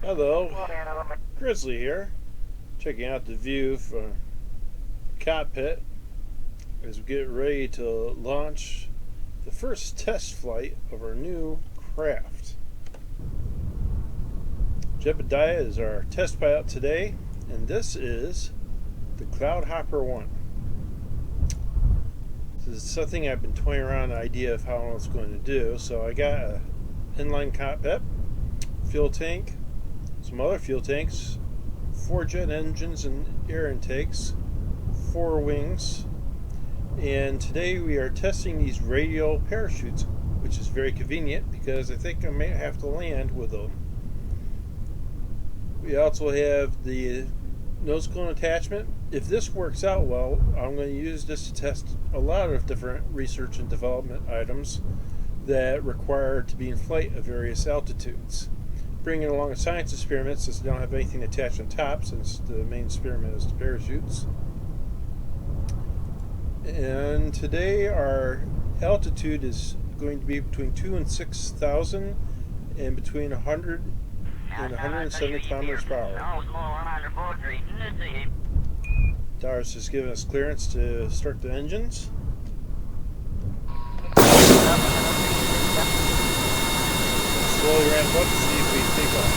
Hello, Grizzly here, checking out the view from the cockpit as we get ready to launch the first test flight of our new craft. Jebediah is our test pilot today, and this is the Cloudhopper 1. This is something I've been toying around the idea of how I was going to do. So I got an inline cockpit, fuel tank, some other fuel tanks, 4 jet engines and air intakes, 4 wings, and today we are testing these radial parachutes, which is very convenient because I think I may have to land with them. We also have the nose cone attachment. If this works out well, I'm going to use this to test a lot of different research and development items that require to be in flight at various altitudes. Bringing along a science experiment since they don't have anything attached on top, since the main experiment is the parachutes. And today our altitude is going to be between 2,000 and 6,000 and between 100 and 170 kilometers per hour. Dars has given us clearance to start the engines. Slowly ramp up to see if we take off.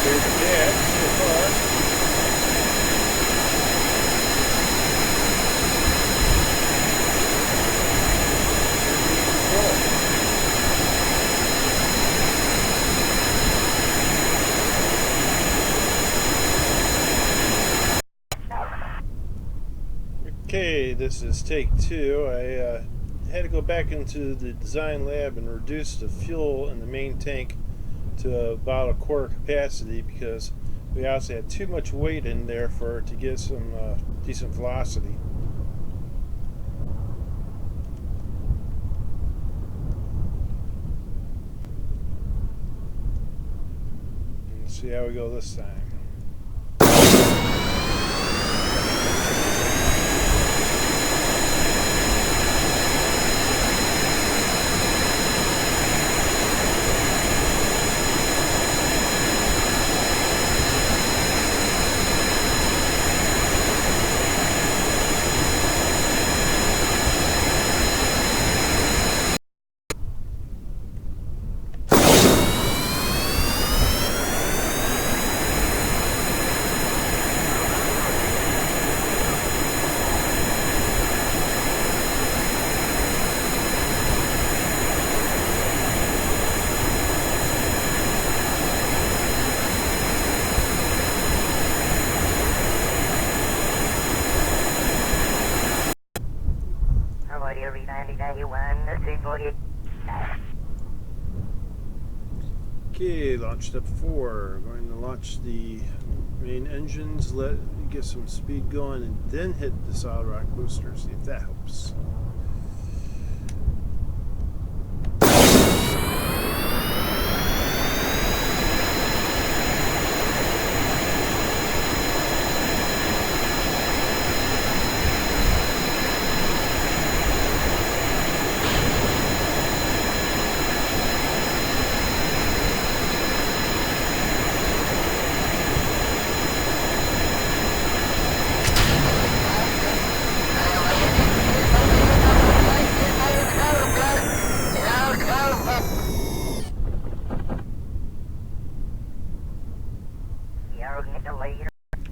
There's the dad so far. Okay, this is take 2. I had to go back into the design lab and reduce the fuel in the main tank to about a quarter capacity because we also had too much weight in there for it to get some decent velocity. Let's see how we go this time. Okay, launch step 4. We're going to launch the main engines, get some speed going, and then hit the solid rock booster, see if that helps.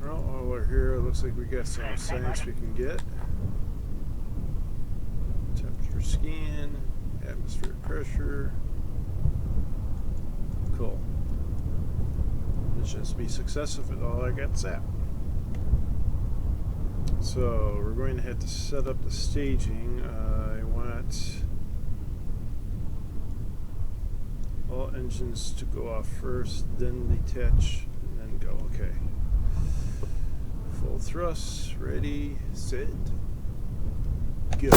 Well, over here, it looks like we got some science we can get. Temperature scan, atmospheric pressure. Cool. Mission to be successful if all I got set. So we're going to have to set up the staging. I want all engines to go off first, then detach, and then go. Okay. Full thrust, ready, set, go.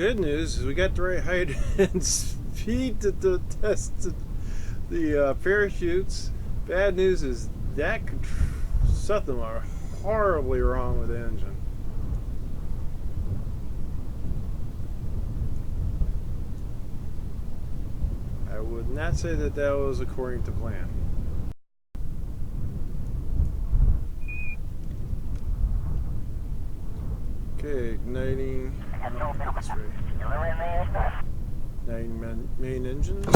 good news is we got the right height and speed to test the parachutes. Bad news is that something are horribly wrong with the engine. I would not say that that was according to plan. Okay, igniting. That's right. Igniting main engines.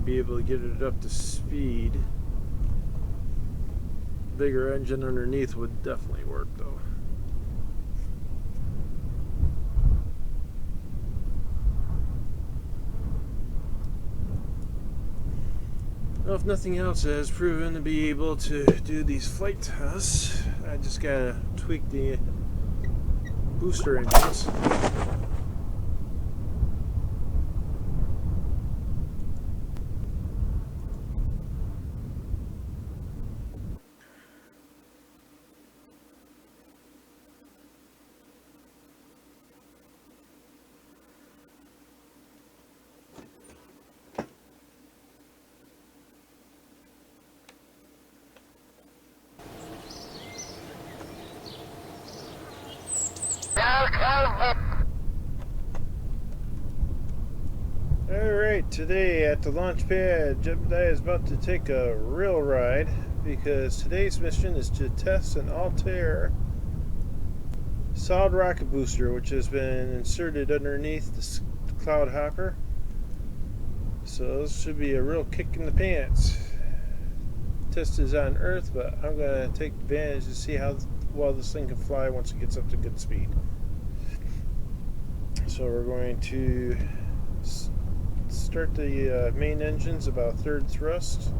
Be able to get it up to speed. Bigger engine underneath would definitely work though. Well, if nothing else has proven to be able to do these flight tests, I just gotta tweak the booster engines. Alright, today at the launch pad, Jebediah is about to take a real ride because today's mission is to test an Altair solid rocket booster, which has been inserted underneath the cloud hopper. So this should be a real kick in the pants. Test is on Earth, but I'm going to take advantage to see how well this thing can fly once it gets up to good speed. So we're going to start the main engines about third thrust,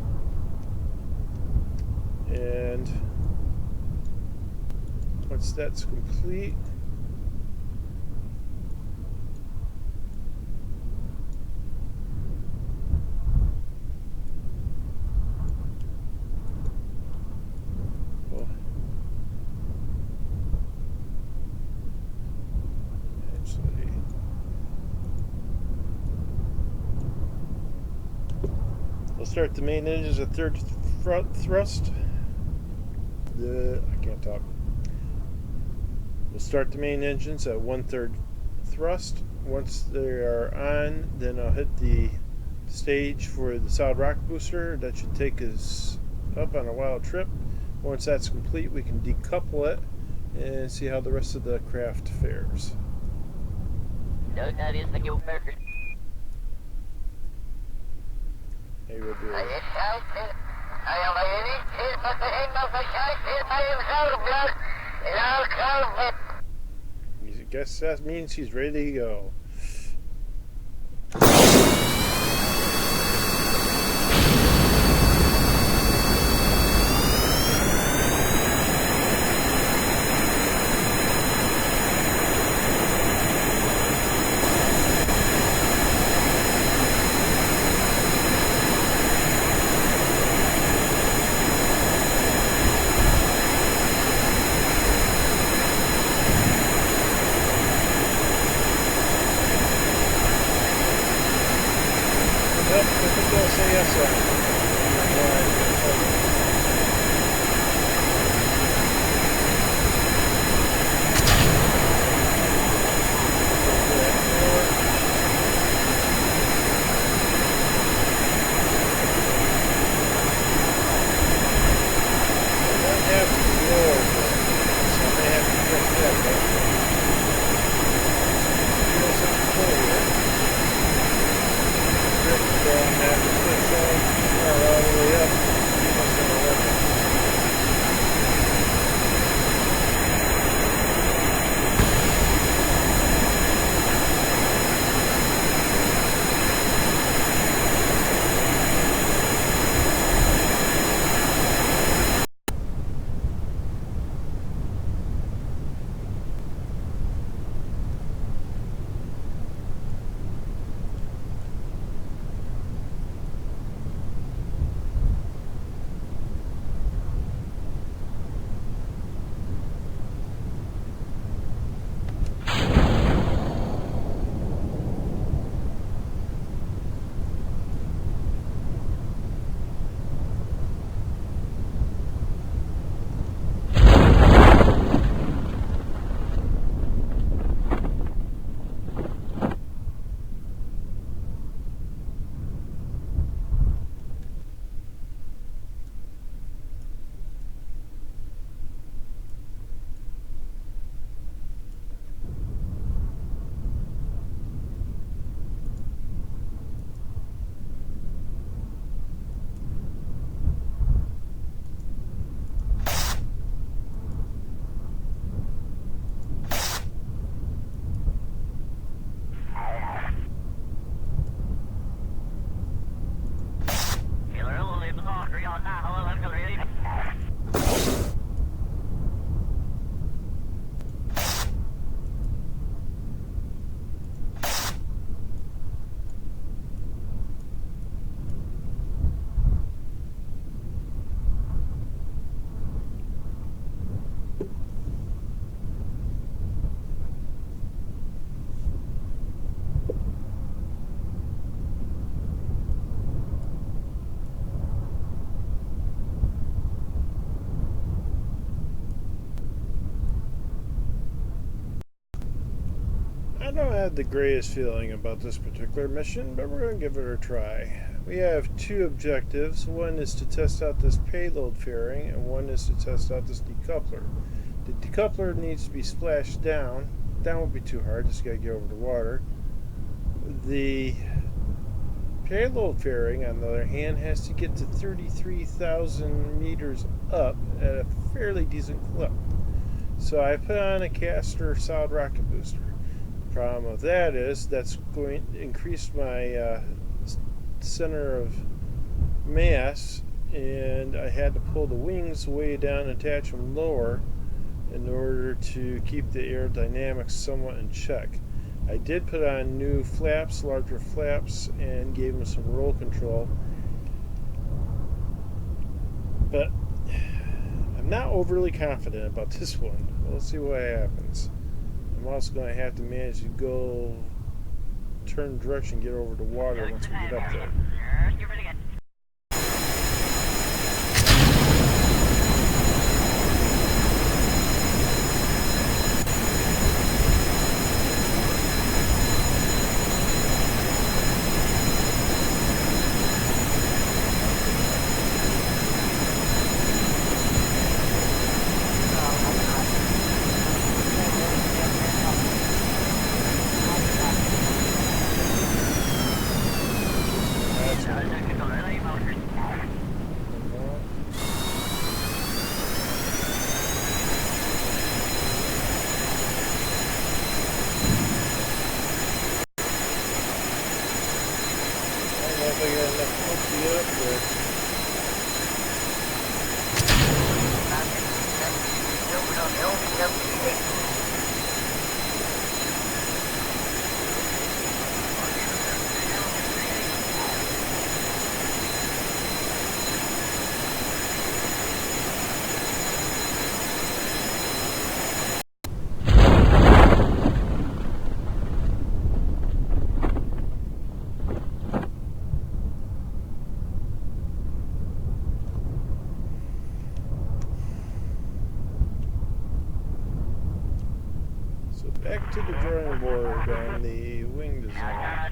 and once that's complete, we'll start the main engines at third thrust. I can't talk. We'll start the main engines at 1/3 thrust. Once they are on, then I'll hit the stage for the solid rocket booster. That should take us up on a wild trip. Once that's complete, we can decouple it and see how the rest of the craft fares. No, that is the new burger. Maybe we'll do it. I guess that means he's ready to go. I don't have the greatest feeling about this particular mission, but we're going to give it a try. We have two objectives. One is to test out this payload fairing, and one is to test out this decoupler. The decoupler needs to be splashed down. Down won't be too hard, just got to get over the water. The payload fairing, on the other hand, has to get to 33,000 meters up at a fairly decent clip. So I put on a caster solid rocket booster. Problem of that is that's going to increase my center of mass, and I had to pull the wings way down and attach them lower in order to keep the aerodynamics somewhat in check. I did put on new flaps, larger flaps, and gave them some roll control, but I'm not overly confident about this one. We'll see what happens. I'm also going to have to manage to go turn direction, get over the water once we get up there. I got enough pump to get up there. Back to the drawing board on the wing design.